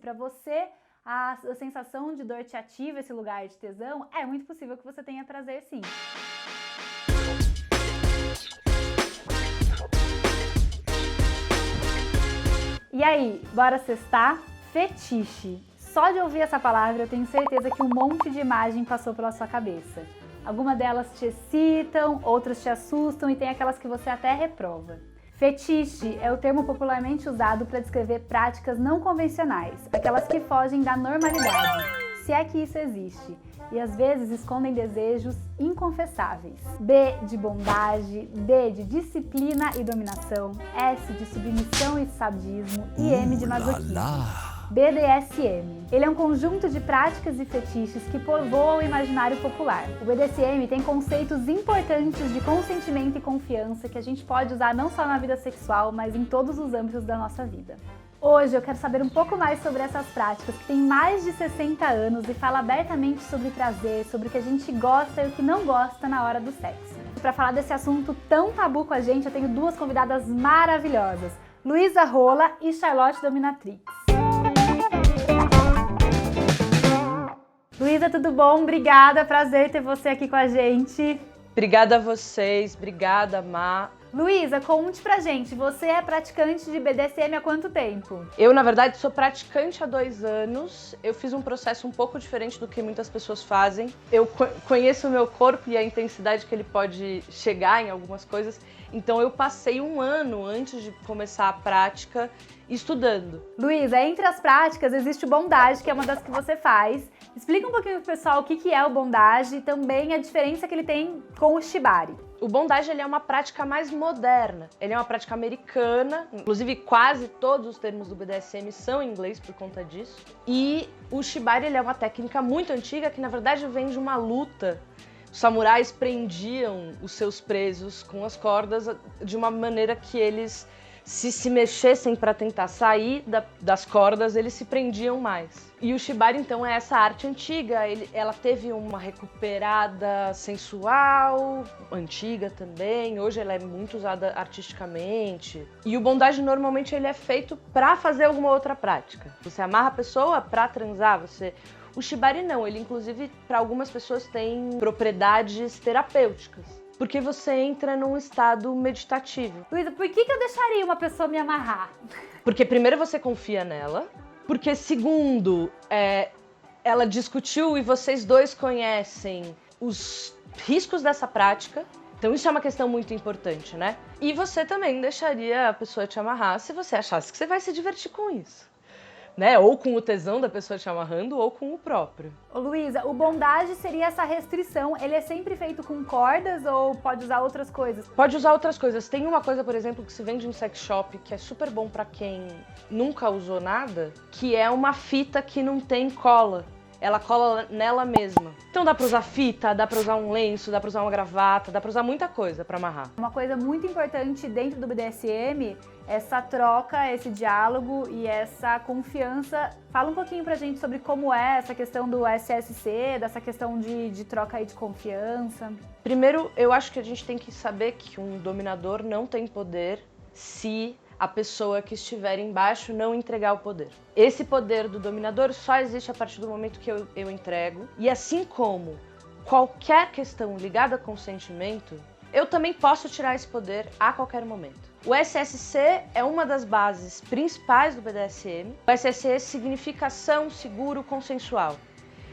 se para você a sensação de dor te ativa esse lugar de tesão, é muito possível que você tenha prazer sim. E aí, bora sextar? Fetiche. Só de ouvir essa palavra eu tenho certeza que um monte de imagem passou pela sua cabeça. Algumas delas te excitam, outras te assustam e tem aquelas que você até reprova. Fetiche é o termo popularmente usado para descrever práticas não convencionais, aquelas que fogem da normalidade, se é que isso existe, e às vezes escondem desejos inconfessáveis. B de bondade, D de disciplina e dominação, S de submissão e sadismo e M de masoquismo. BDSM. Ele é um conjunto de práticas e fetiches que povoam o imaginário popular. O BDSM tem conceitos importantes de consentimento e confiança que a gente pode usar não só na vida sexual, mas em todos os âmbitos da nossa vida. Hoje eu quero saber um pouco mais sobre essas práticas que têm mais de 60 anos e fala abertamente sobre prazer, sobre o que a gente gosta e o que não gosta na hora do sexo. Para falar desse assunto tão tabu com a gente, eu tenho duas convidadas maravilhosas, Luísa Rola e Charlotte Dominatrix. Luísa, tudo bom? Obrigada, prazer ter você aqui com a gente. Obrigada a vocês, obrigada, Má. Luísa, conte pra gente, você é praticante de BDSM há quanto tempo? Eu, na verdade, sou praticante há 2 anos. Eu fiz um processo um pouco diferente do que muitas pessoas fazem. Eu conheço o meu corpo e a intensidade que ele pode chegar em algumas coisas. Então eu passei 1 ano antes de começar a prática estudando. Luísa, entre as práticas existe o bondage, que é uma das que você faz. Explica um pouquinho pro pessoal o que é o bondage e também a diferença que ele tem com o shibari. O bondage ele é uma prática mais moderna, ele é uma prática americana, inclusive quase todos os termos do BDSM são em inglês por conta disso. E o shibari ele é uma técnica muito antiga que na verdade vem de uma luta. Os samurais prendiam os seus presos com as cordas de uma maneira que eles, se mexessem para tentar sair das cordas, eles se prendiam mais. E o shibari, então, é essa arte antiga, ela teve uma recuperada sensual, antiga também, hoje ela é muito usada artisticamente. E o bondage, normalmente, ele é feito para fazer alguma outra prática. Você amarra a pessoa para transar, O shibari não, ele inclusive, para algumas pessoas, tem propriedades terapêuticas. Porque você entra num estado meditativo. Luísa, por que eu deixaria uma pessoa me amarrar? Porque primeiro você confia nela, porque segundo, ela discutiu e vocês dois conhecem os riscos dessa prática. Então isso é uma questão muito importante, né? E você também deixaria a pessoa te amarrar se você achasse que você vai se divertir com isso. Né? Ou com o tesão da pessoa te amarrando, ou com o próprio. Ô Luísa, o bondage seria essa restrição, ele é sempre feito com cordas ou pode usar outras coisas? Pode usar outras coisas. Tem uma coisa, por exemplo, que se vende no sex shop, que é super bom pra quem nunca usou nada, que é uma fita que não tem cola. Ela cola nela mesma. Então dá pra usar fita, dá pra usar um lenço, dá pra usar uma gravata, dá pra usar muita coisa pra amarrar. Uma coisa muito importante dentro do BDSM, essa troca, esse diálogo e essa confiança. Fala um pouquinho pra gente sobre como é essa questão do SSC, dessa questão de troca aí de confiança. Primeiro, eu acho que a gente tem que saber que um dominador não tem poder se a pessoa que estiver embaixo não entregar o poder. Esse poder do dominador só existe a partir do momento que eu entrego. E assim como qualquer questão ligada a consentimento, eu também posso tirar esse poder a qualquer momento. O SSC é uma das bases principais do BDSM. O SSC significa ação, seguro, consensual.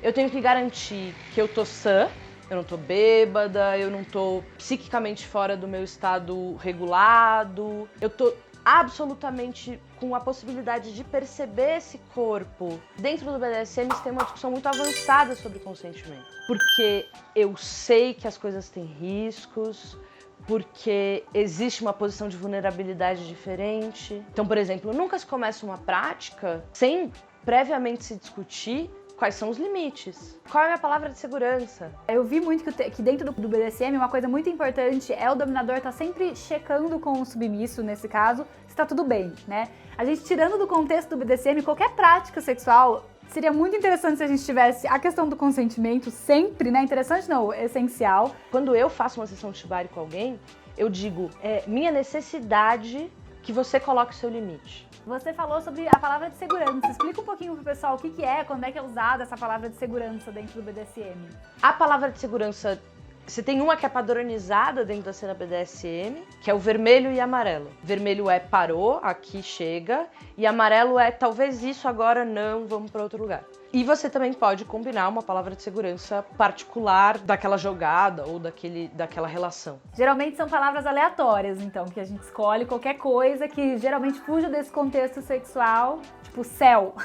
Eu tenho que garantir que eu tô sã, eu não tô bêbada, eu não tô psiquicamente fora do meu estado regulado, eu tô absolutamente com a possibilidade de perceber esse corpo. Dentro do BDSM tem uma discussão muito avançada sobre consentimento. Porque eu sei que as coisas têm riscos, porque existe uma posição de vulnerabilidade diferente. Então, por exemplo, nunca se começa uma prática sem previamente se discutir quais são os limites. Qual é a minha palavra de segurança? Eu vi muito que dentro do BDSM uma coisa muito importante é o dominador estar sempre checando com o submisso, nesse caso, se tá tudo bem, né? A gente tirando do contexto do BDSM, qualquer prática sexual, seria muito interessante se a gente tivesse a questão do consentimento sempre, né? Interessante não, essencial. Quando eu faço uma sessão de shibari com alguém, eu digo, minha necessidade que você coloque o seu limite. Você falou sobre a palavra de segurança. Explica um pouquinho pro pessoal o que é, quando é que é usada essa palavra de segurança dentro do BDSM. A palavra de segurança, você tem uma que é padronizada dentro da cena BDSM, que é o vermelho e amarelo. Vermelho é parou, aqui chega, e amarelo é talvez isso, agora não, vamos para outro lugar. E você também pode combinar uma palavra de segurança particular daquela jogada ou daquela relação. Geralmente são palavras aleatórias, então, que a gente escolhe qualquer coisa que geralmente fuja desse contexto sexual, tipo céu,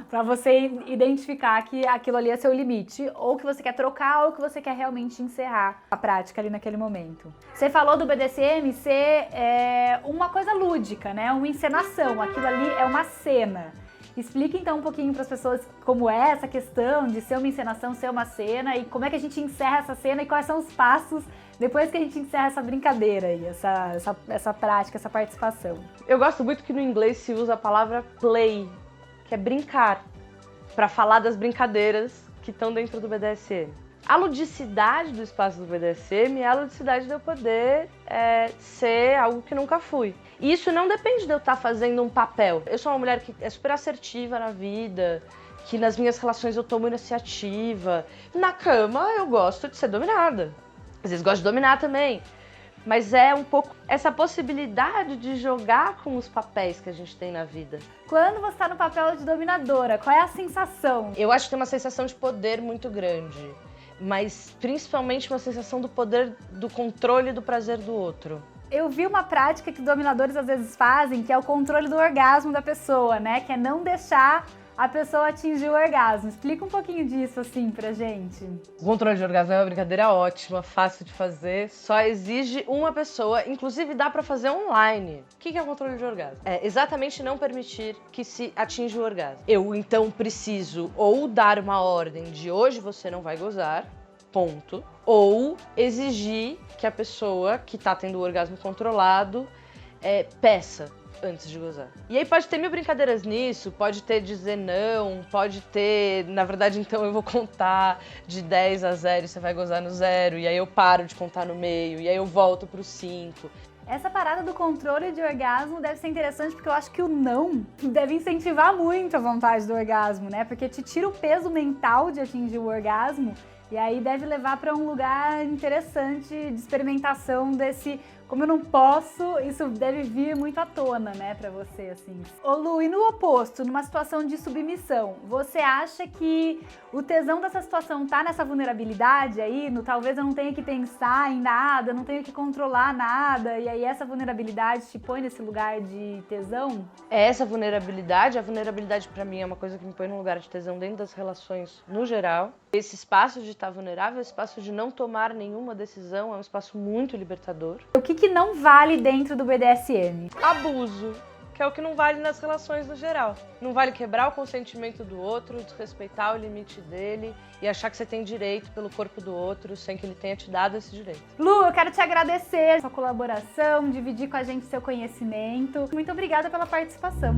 pra você identificar que aquilo ali é seu limite, ou que você quer trocar, ou que você quer realmente encerrar a prática ali naquele momento. Você falou do BDSM ser uma coisa lúdica, né? Uma encenação, aquilo ali é uma cena. Explica então um pouquinho para as pessoas como é essa questão de ser uma encenação, ser uma cena, e como é que a gente encerra essa cena e quais são os passos depois que a gente encerra essa brincadeira aí, essa prática, essa participação. Eu gosto muito que no inglês se usa a palavra play, que é brincar, para falar das brincadeiras que estão dentro do BDSM. A ludicidade do espaço do BDSM é a ludicidade de eu poder ser algo que nunca fui. E isso não depende de eu estar fazendo um papel. Eu sou uma mulher que é super assertiva na vida, que nas minhas relações eu tomo iniciativa. Na cama eu gosto de ser dominada. Às vezes gosto de dominar também. Mas é um pouco essa possibilidade de jogar com os papéis que a gente tem na vida. Quando você está no papel de dominadora, qual é a sensação? Eu acho que tem uma sensação de poder muito grande. Mas principalmente uma sensação do poder, do controle e do prazer do outro. Eu vi uma prática que dominadores às vezes fazem, que é o controle do orgasmo da pessoa, né? Que é não deixar a pessoa atingir o orgasmo. Explica um pouquinho disso assim pra gente. O controle de orgasmo é uma brincadeira ótima, fácil de fazer, só exige uma pessoa, inclusive dá pra fazer online. O que é o controle de orgasmo? É exatamente não permitir que se atinja o orgasmo. Eu então preciso ou dar uma ordem de hoje você não vai gozar, ponto, ou exigir que a pessoa que tá tendo o orgasmo controlado peça antes de gozar. E aí pode ter mil brincadeiras nisso, pode ter dizer não, pode ter, na verdade, então eu vou contar de 10 a 0 e você vai gozar no 0, e aí eu paro de contar no meio, e aí eu volto pro 5. Essa parada do controle de orgasmo deve ser interessante porque eu acho que o não deve incentivar muito a vontade do orgasmo, né? Porque te tira o peso mental de atingir o orgasmo e aí deve levar para um lugar interessante de experimentação desse como eu não posso, isso deve vir muito à tona, né, pra você, assim. Ô Lu, e no oposto, numa situação de submissão, você acha que o tesão dessa situação tá nessa vulnerabilidade aí, no talvez eu não tenha que pensar em nada, não tenha que controlar nada, e aí essa vulnerabilidade te põe nesse lugar de tesão? Essa vulnerabilidade, a vulnerabilidade pra mim é uma coisa que me põe num lugar de tesão dentro das relações no geral. Esse espaço de estar vulnerável, esse espaço de não tomar nenhuma decisão é um espaço muito libertador. O que não vale dentro do BDSM? Abuso, que é o que não vale nas relações no geral. Não vale quebrar o consentimento do outro, desrespeitar o limite dele e achar que você tem direito pelo corpo do outro sem que ele tenha te dado esse direito. Lu, eu quero te agradecer a sua colaboração, dividir com a gente seu conhecimento. Muito obrigada pela participação.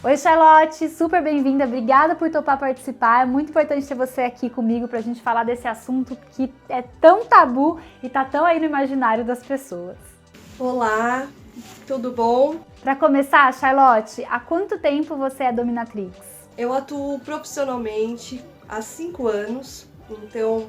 Oi, Charlotte, super bem-vinda, obrigada por topar participar, é muito importante ter você aqui comigo pra gente falar desse assunto que é tão tabu e tá tão aí no imaginário das pessoas. Olá, tudo bom? Pra começar, Charlotte, há quanto tempo você é dominatrix? Eu atuo profissionalmente há 5 anos, então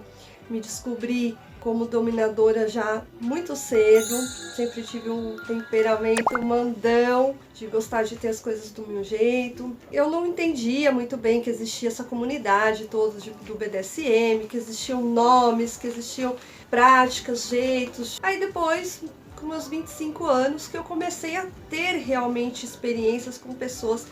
me descobri como dominadora já muito cedo, sempre tive um temperamento mandão, de gostar de ter as coisas do meu jeito. Eu não entendia muito bem que existia essa comunidade toda do BDSM, que existiam nomes, que existiam práticas, jeitos. Aí depois, com meus 25 anos, que eu comecei a ter realmente experiências com pessoas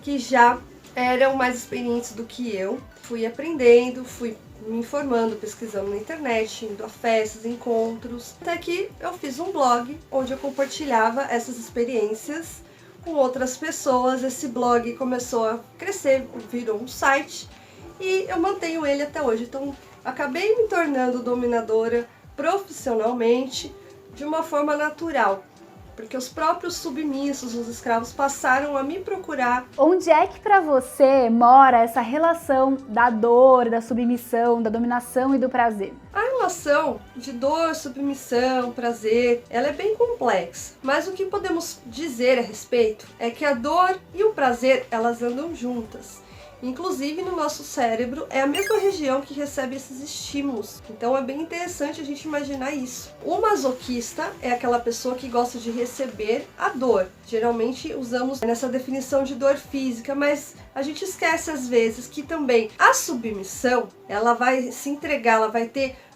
que já eram mais experientes do que eu. Fui aprendendo, fui me informando, pesquisando na internet, indo a festas, encontros, até que eu fiz um blog onde eu compartilhava essas experiências com outras pessoas. Esse blog começou a crescer, virou um site e eu mantenho ele até hoje. Então, acabei me tornando dominadora profissionalmente de uma forma natural, porque os próprios submissos, os escravos, passaram a me procurar. Onde é que pra você mora essa relação da dor, da submissão, da dominação e do prazer? A informação de dor, submissão, prazer, ela é bem complexa. Mas o que podemos dizer a respeito é que a dor e o prazer, elas andam juntas. Inclusive no nosso cérebro é a mesma região que recebe esses estímulos. Então é bem interessante a gente imaginar isso. O masoquista é aquela pessoa que gosta de receber a dor. Geralmente usamos nessa definição de dor física, mas a gente esquece às vezes que também a submissão, ela vai se entregar,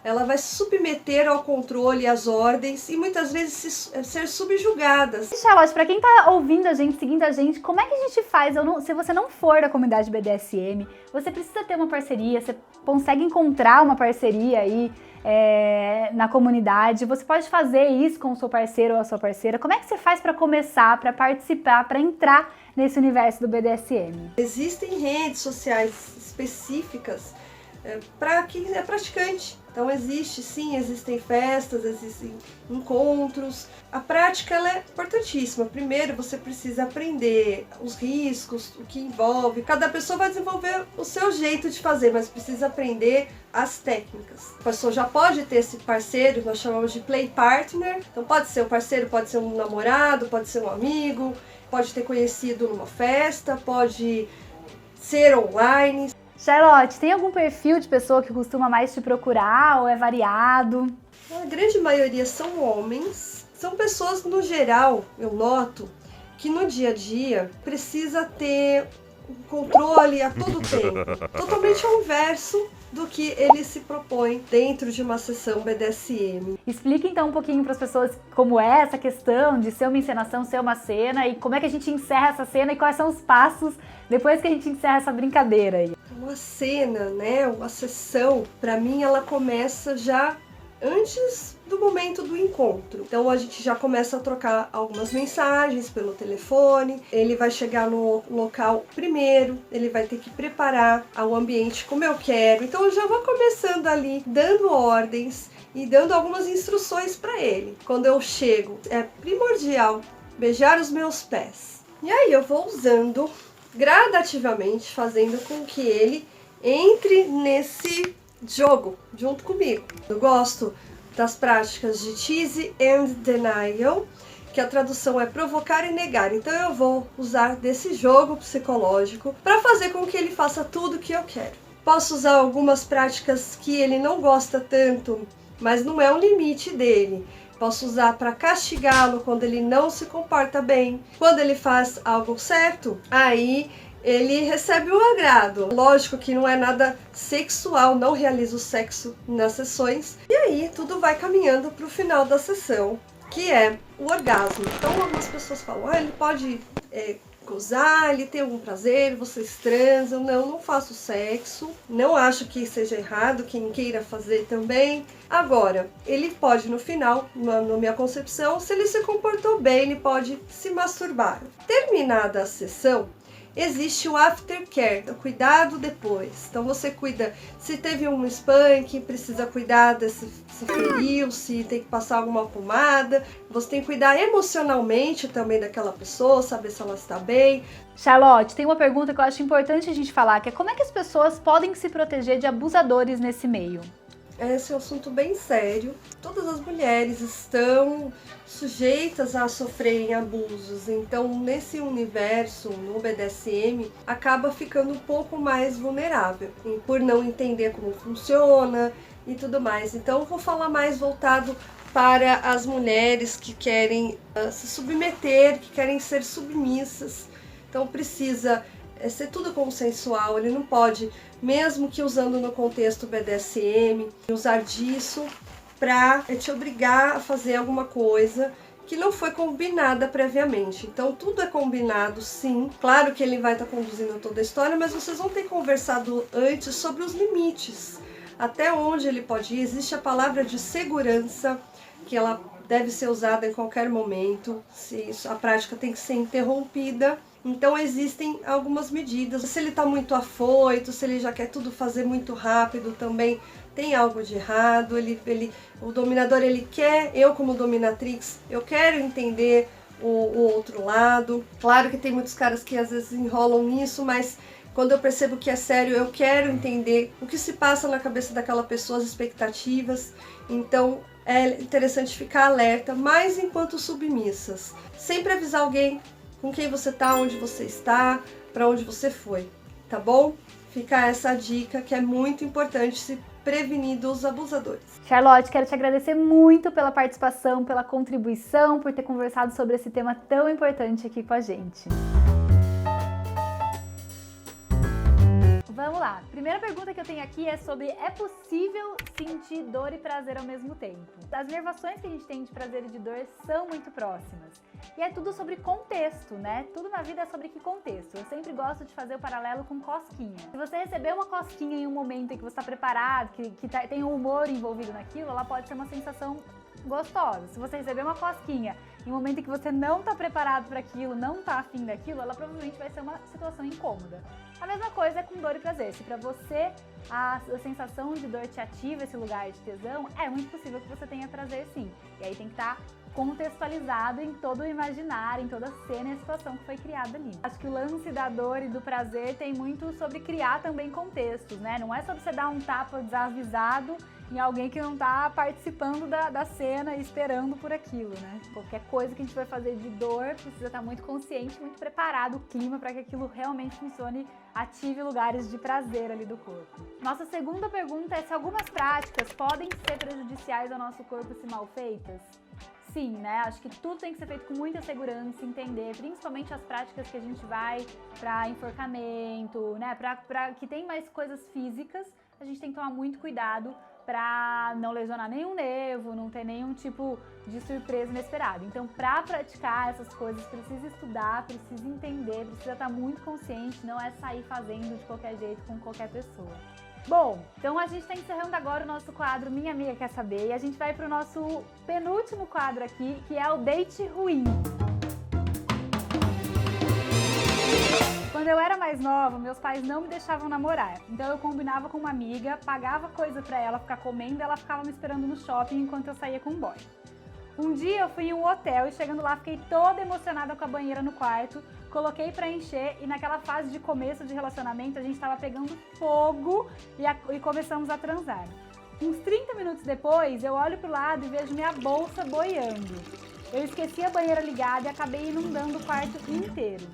ela vai se submeter ao controle, às ordens e muitas vezes ser subjugada. Charlotte, pra quem tá ouvindo a gente, seguindo a gente, como é que a gente faz? Se você não for da comunidade BDSM, você precisa ter uma parceria, você consegue encontrar uma parceria aí na comunidade, você pode fazer isso com o seu parceiro ou a sua parceira. Como é que você faz para começar, para participar, para entrar nesse universo do BDSM? Existem redes sociais específicas para quem é praticante. Então existem festas, existem encontros. A prática ela é importantíssima. Primeiro você precisa aprender os riscos, o que envolve. Cada pessoa vai desenvolver o seu jeito de fazer, mas precisa aprender as técnicas. A pessoa já pode ter esse parceiro, nós chamamos de play partner. Então pode ser um parceiro, pode ser um namorado, pode ser um amigo, pode ter conhecido numa festa, pode ser online. Charlotte, tem algum perfil de pessoa que costuma mais te procurar ou é variado? A grande maioria são homens. São pessoas, no geral, eu noto, que no dia a dia precisa ter um controle a todo tempo. Totalmente ao inverso do que ele se propõe dentro de uma sessão BDSM. Explica então um pouquinho para as pessoas como é essa questão de ser uma encenação, ser uma cena e como é que a gente encerra essa cena e quais são os passos depois que a gente encerra essa brincadeira aí. Uma cena, uma sessão, para mim ela começa já antes do momento do encontro. Então a gente já começa a trocar algumas mensagens pelo telefone, ele vai chegar no local primeiro, ele vai ter que preparar o ambiente como eu quero. Então eu já vou começando ali, dando ordens e dando algumas instruções para ele. Quando eu chego, é primordial beijar os meus pés. E aí eu vou usando gradativamente, fazendo com que ele entre nesse jogo junto comigo. Eu gosto das práticas de tease and denial, que a tradução é provocar e negar. Então eu vou usar desse jogo psicológico para fazer com que ele faça tudo o que eu quero. Posso usar algumas práticas que ele não gosta tanto, mas não é um limite dele. Posso usar para castigá-lo quando ele não se comporta bem. Quando ele faz algo certo, aí ele recebe um agrado. Lógico que não é nada sexual, não realizo sexo nas sessões. E aí tudo vai caminhando para o final da sessão, que é o orgasmo. Então algumas pessoas falam, ele pode gozar, ele tem algum prazer, vocês transam. Não faço sexo, não acho que seja errado, quem queira fazer também. Agora, ele pode no final, na minha concepção, se ele se comportou bem, ele pode se masturbar. Terminada a sessão, existe o aftercare, o cuidado depois. Então você cuida, se teve um spank, precisa cuidar se feriu, se tem que passar alguma pomada. Você tem que cuidar emocionalmente também daquela pessoa, saber se ela está bem. Charlotte, tem uma pergunta que eu acho importante a gente falar, que é como é que as pessoas podem se proteger de abusadores nesse meio? Esse é um assunto bem sério. Todas as mulheres estão sujeitas a sofrerem abusos. Então, nesse universo, no BDSM, acaba ficando um pouco mais vulnerável, por não entender como funciona e tudo mais. Então, eu vou falar mais voltado para as mulheres que querem se submeter, que querem ser submissas. Então, precisa ser tudo consensual, ele não pode, mesmo que usando no contexto BDSM, usar disso para te obrigar a fazer alguma coisa que não foi combinada previamente. Então tudo é combinado, sim. Claro que ele vai estar conduzindo toda a história, mas vocês vão ter conversado antes sobre os limites, até onde ele pode ir. Existe a palavra de segurança, que ela deve ser usada em qualquer momento, se a prática tem que ser interrompida. Então existem algumas medidas. Se ele está muito afoito, se ele já quer tudo fazer muito rápido, também tem algo de errado. O dominador, ele quer, eu como dominatrix, eu quero entender o outro lado. Claro que tem muitos caras que às vezes enrolam nisso, mas Quando eu percebo que é sério, eu quero entender o que se passa na cabeça daquela pessoa, as expectativas. Então, é interessante ficar alerta, mas enquanto submissas. Sempre avisar alguém com quem você está, onde você está, para onde você foi, tá bom? Fica essa dica que é muito importante se prevenir dos abusadores. Charlotte, quero te agradecer muito pela participação, pela contribuição, por ter conversado sobre esse tema tão importante aqui com a gente. Vamos lá. Primeira pergunta que eu tenho aqui é sobre: é possível sentir dor e prazer ao mesmo tempo? As nervações que a gente tem de prazer e de dor são muito próximas. E é tudo sobre contexto, né? Tudo na vida é sobre que contexto. Eu sempre gosto de fazer o paralelo com cosquinha. Se você receber uma cosquinha em um momento em que você está preparado, que tem um humor envolvido naquilo, ela pode ser uma sensação gostosa. Se você receber uma cosquinha em um momento em que você não está preparado para aquilo, não está afim daquilo, ela provavelmente vai ser uma situação incômoda. A mesma coisa é com dor e prazer. Se para você a sensação de dor te ativa esse lugar de tesão, é muito possível que você tenha prazer sim. E aí tem que estar contextualizado em todo o imaginário, em toda a cena e a situação que foi criada ali. Acho que o lance da dor e do prazer tem muito sobre criar também contextos, né? Não é só você dar um tapa desavisado em alguém que não tá participando da cena e esperando por aquilo, né? Qualquer coisa que a gente vai fazer de dor precisa estar muito consciente, muito preparado o clima para que aquilo realmente funcione, ative lugares de prazer ali do corpo. Nossa segunda pergunta é se algumas práticas podem ser prejudiciais ao nosso corpo se mal feitas. Sim, né? Acho que tudo tem que ser feito com muita segurança, entender, principalmente as práticas que a gente vai para enforcamento, né? Para que tem mais coisas físicas, a gente tem que tomar muito cuidado para não lesionar nenhum nervo, não ter nenhum tipo de surpresa inesperada. Então, para praticar essas coisas, precisa estudar, precisa entender, precisa estar muito consciente, não é sair fazendo de qualquer jeito com qualquer pessoa. Bom, então a gente está encerrando agora o nosso quadro Minha Amiga Quer Saber e a gente vai para o nosso penúltimo quadro aqui, que é o Date Ruim. Quando eu era mais nova, meus pais não me deixavam namorar, então eu combinava com uma amiga, pagava coisa pra ela ficar comendo e ela ficava me esperando no shopping enquanto eu saía com o boy. Um dia eu fui em um hotel e chegando lá fiquei toda emocionada com a banheira no quarto, coloquei pra encher e naquela fase de começo de relacionamento a gente tava pegando fogo e começamos a transar. Uns 30 minutos depois eu olho pro lado e vejo minha bolsa boiando. Eu esqueci a banheira ligada e acabei inundando o quarto inteiro.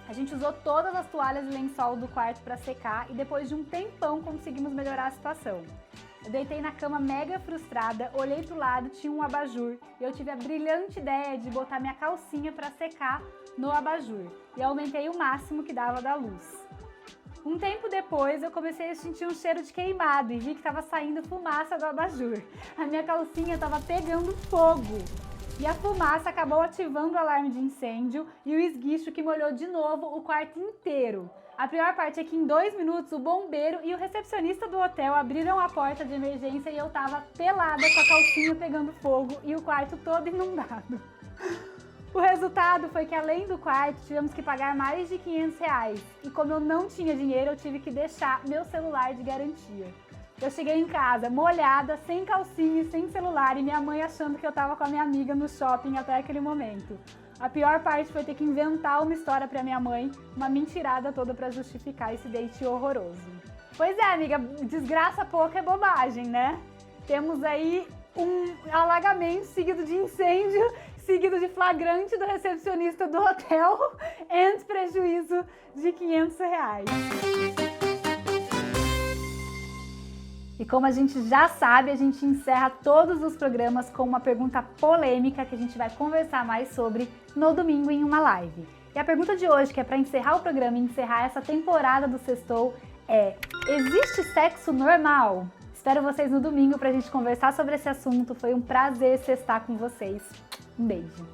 A gente usou todas as toalhas e lençol do quarto para secar e depois de um tempão conseguimos melhorar a situação. Eu deitei na cama mega frustrada, olhei pro lado, tinha um abajur e eu tive a brilhante ideia de botar minha calcinha para secar no abajur e aumentei o máximo que dava da luz. Um tempo depois eu comecei a sentir um cheiro de queimado e vi que estava saindo fumaça do abajur. A minha calcinha estava pegando fogo. E a fumaça acabou ativando o alarme de incêndio e o esguicho que molhou de novo o quarto inteiro. A pior parte é que em 2 minutos o bombeiro e o recepcionista do hotel abriram a porta de emergência e eu tava pelada com a calcinha pegando fogo e o quarto todo inundado. O resultado foi que além do quarto tivemos que pagar mais de R$500 e como eu não tinha dinheiro eu tive que deixar meu celular de garantia. Eu cheguei em casa molhada, sem calcinha e sem celular e minha mãe achando que eu tava com a minha amiga no shopping até aquele momento. A pior parte foi ter que inventar uma história pra minha mãe, uma mentirada toda pra justificar esse date horroroso. Pois é, amiga, desgraça pouca é bobagem, né? Temos aí um alagamento seguido de incêndio, seguido de flagrante do recepcionista do hotel e prejuízo de R$500. E como a gente já sabe, a gente encerra todos os programas com uma pergunta polêmica que a gente vai conversar mais sobre no domingo em uma live. E a pergunta de hoje, que é para encerrar o programa e encerrar essa temporada do Sextou, é: existe sexo normal? Espero vocês no domingo para a gente conversar sobre esse assunto. Foi um prazer sextar com vocês. Um beijo.